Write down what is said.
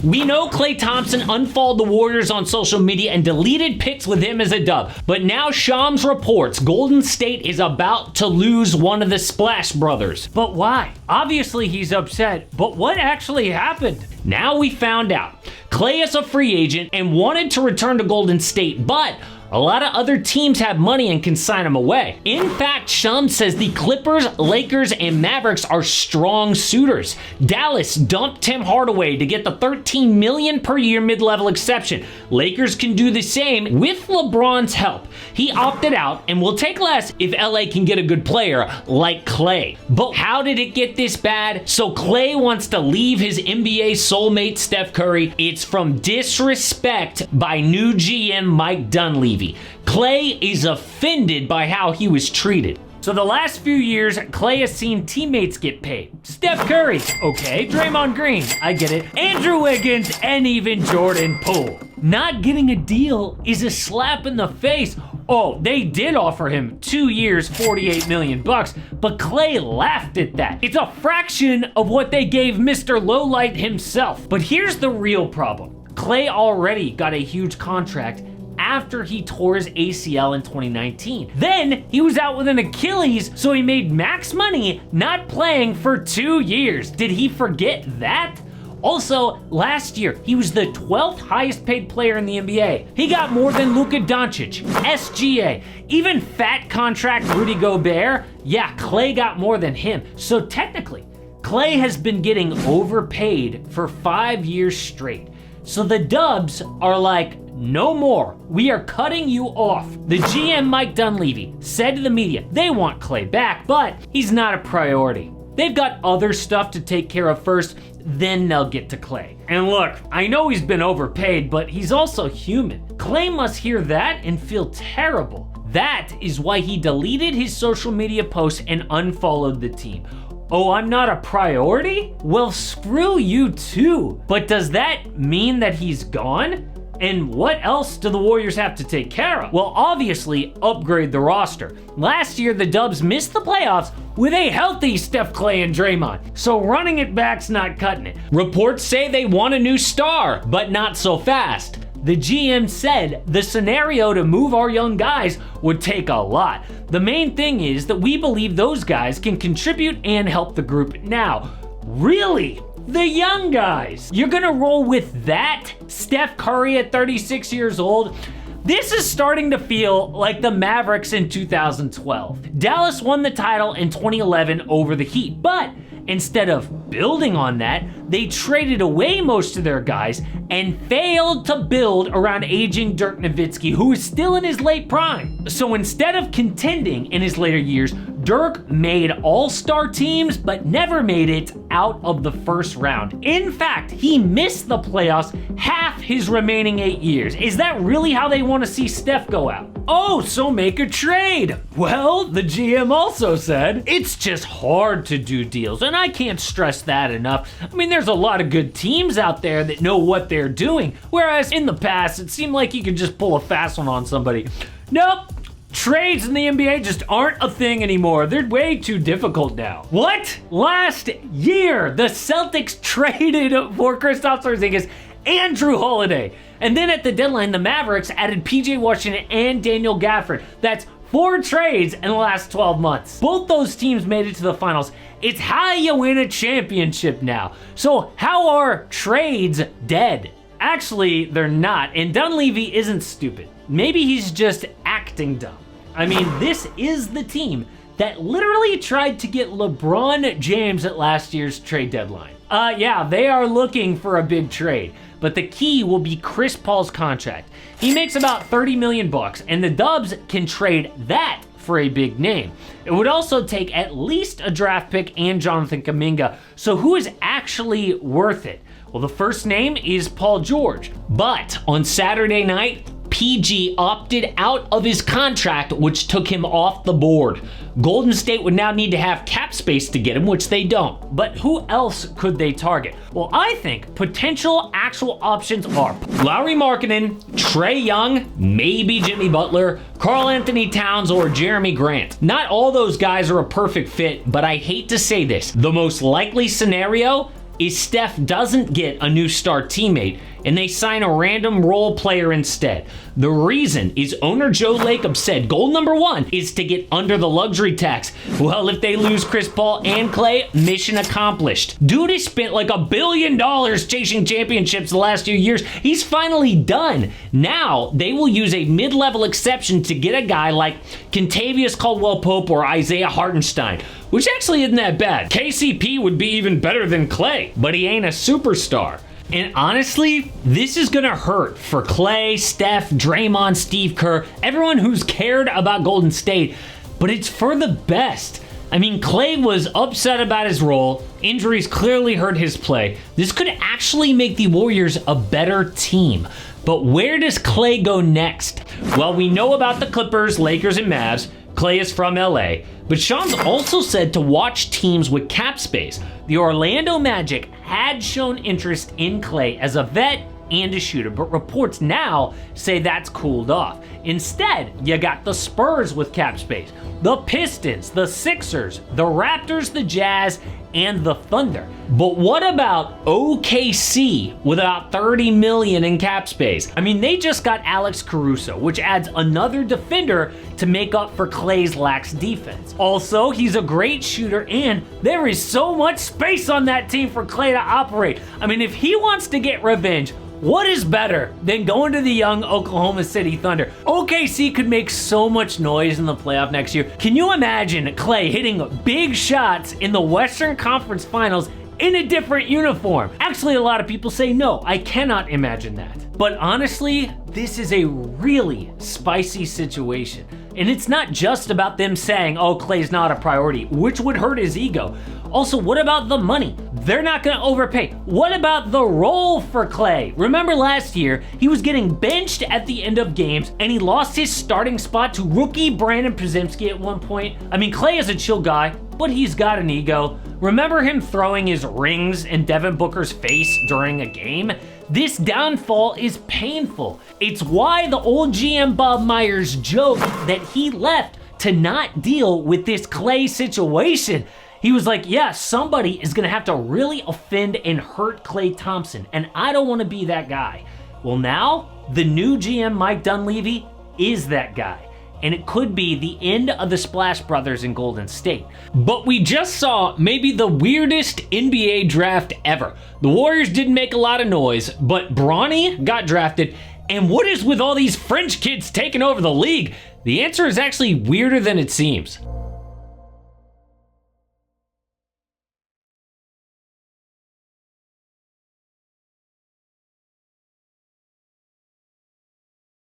We know Klay Thompson unfollowed the Warriors on social media and deleted pics with him as a dub, but now Shams reports Golden State is about to lose one of the Splash Brothers. But why? Obviously he's upset, but what actually happened? Now we found out. Klay is a free agent and wanted to return to Golden State, but a lot of other teams have money and can sign him away. In fact, Shams says the Clippers, Lakers, and Mavericks are strong suitors. Dallas dumped Tim Hardaway to get the $13 million per year mid-level exception. Lakers can do the same with LeBron's help. He opted out and will take less if LA can get a good player like Klay. But how did it get this bad? So Klay wants to leave his NBA soulmate Steph Curry. It's from disrespect by new GM Mike Dunleavy. Klay is offended by how he was treated. So the last few years, Klay has seen teammates get paid. Steph Curry, okay. Draymond Green, I get it. Andrew Wiggins, and even Jordan Poole. Not getting a deal is a slap in the face. Oh, they did offer him 2 years, $48 million, but Klay laughed at that. It's a fraction of what they gave Mr. Lowlight himself. But here's the real problem. Klay already got a huge contract after he tore his ACL in 2019. Then he was out with an Achilles, so he made max money not playing for 2 years. Did he forget that? Also, last year, he was the 12th highest paid player in the NBA. He got more than Luka Doncic, SGA, even fat contract Rudy Gobert. Yeah, Klay got more than him. So technically, Klay has been getting overpaid for 5 years straight. So the Dubs are like, no more. We are cutting you off. The GM Mike Dunleavy said to the media they want Klay back, but he's not a priority. They've got other stuff to take care of first, then they'll get to Klay. And look, I know he's been overpaid, but he's also human. Klay must hear that and feel terrible. That is why he deleted his social media posts and unfollowed the team. Oh, I'm not a priority? Well, screw you too. But does that mean that he's gone? And what else do the Warriors have to take care of? Well, obviously, upgrade the roster. Last year, the Dubs missed the playoffs with a healthy Steph, Klay, and Draymond. So running it back's not cutting it. Reports say they want a new star, but not so fast. The GM said the scenario to move our young guys would take a lot. The main thing is that we believe those guys can contribute and help the group now. Really? The young guys? You're gonna roll with that? Steph Curry at 36 years old? This is starting to feel like the Mavericks in 2012. Dallas won the title in 2011 over the Heat, but instead of building on that, they traded away most of their guys and failed to build around aging Dirk Nowitzki, who is still in his late prime. So instead of contending in his later years, Dirk made all-star teams, but never made it out of the first round. In fact, he missed the playoffs half his remaining 8 years. Is that really how they want to see Steph go out? Oh, so make a trade. Well, the GM also said, it's just hard to do deals, and I can't stress that enough. I mean, there's a lot of good teams out there that know what they're doing, whereas in the past, it seemed like you could just pull a fast one on somebody. Nope. Trades in the NBA just aren't a thing anymore. They're way too difficult now. What? Last year, the Celtics traded for Kristaps Porzingis and Drew Holiday. And then at the deadline, the Mavericks added PJ Washington and Daniel Gafford. That's 4 trades in the last 12 months. Both those teams made it to the finals. It's how you win a championship now. So how are trades dead? Actually, they're not, and Dunleavy isn't stupid. Maybe he's just acting dumb. I mean, this is the team that literally tried to get LeBron James at last year's trade deadline. Yeah, they are looking for a big trade, but the key will be Chris Paul's contract. He makes about $30 million, and the Dubs can trade that for a big name. It would also take at least a draft pick and Jonathan Kuminga, so who is actually worth it? Well, the first name is Paul George, but on Saturday night, PG opted out of his contract, which took him off the board. Golden State would now need to have cap space to get him, which they don't. But who else could they target? Well, I think potential actual options are Lauri Markkanen, Trae Young, maybe Jimmy Butler, Karl Anthony Towns, or Jeremy Grant. Not all those guys are a perfect fit, but I hate to say this. The most likely scenario is Steph doesn't get a new star teammate and they sign a random role player instead. The reason is owner Joe Lacob said goal number 1 is to get under the luxury tax. Well, if they lose Chris Paul and Klay, mission accomplished. Dude has spent like $1 billion chasing championships the last few years. He's finally done. Now they will use a mid-level exception to get a guy like Kentavious Caldwell-Pope or Isaiah Hartenstein, which actually isn't that bad. KCP would be even better than Klay, but he ain't a superstar. And honestly, this is gonna hurt for Klay, Steph, Draymond, Steve Kerr, everyone who's cared about Golden State, but it's for the best. I mean, Klay was upset about his role. Injuries clearly hurt his play. This could actually make the Warriors a better team. But where does Klay go next? Well, we know about the Clippers, Lakers, and Mavs. Klay is from LA, but Shams also said to watch teams with cap space. The Orlando Magic had shown interest in Klay as a vet and a shooter, but reports now say that's cooled off. Instead, you got the Spurs with cap space, the Pistons, the Sixers, the Raptors, the Jazz, and the Thunder. But what about OKC with about $30 million in cap space? I mean, they just got Alex Caruso, which adds another defender to make up for Klay's lax defense. Also, he's a great shooter, and there is so much space on that team for Klay to operate. I mean, if he wants to get revenge, what is better than going to the young Oklahoma City Thunder? OKC could make so much noise in the playoff next year. Can you imagine Klay hitting big shots in the Western Conference Finals in a different uniform? Actually, a lot of people say no, I cannot imagine that. But honestly, this is a really spicy situation. And it's not just about them saying, oh, Klay's not a priority, which would hurt his ego. Also, what about the money? They're not gonna overpay. What about the role for Klay? Remember last year, he was getting benched at the end of games and he lost his starting spot to rookie Brandon Podziemski at one point. I mean, Klay is a chill guy, but he's got an ego. Remember him throwing his rings in Devin Booker's face during a game? This downfall is painful. It's why the old GM Bob Myers joked that he left to not deal with this Klay situation. He was like, yeah, somebody is gonna have to really offend and hurt Klay Thompson, and I don't wanna be that guy. Well, now, the new GM Mike Dunleavy is that guy, and it could be the end of the Splash Brothers in Golden State. But we just saw maybe the weirdest NBA draft ever. The Warriors didn't make a lot of noise, but Bronny got drafted, and what is with all these French kids taking over the league? The answer is actually weirder than it seems.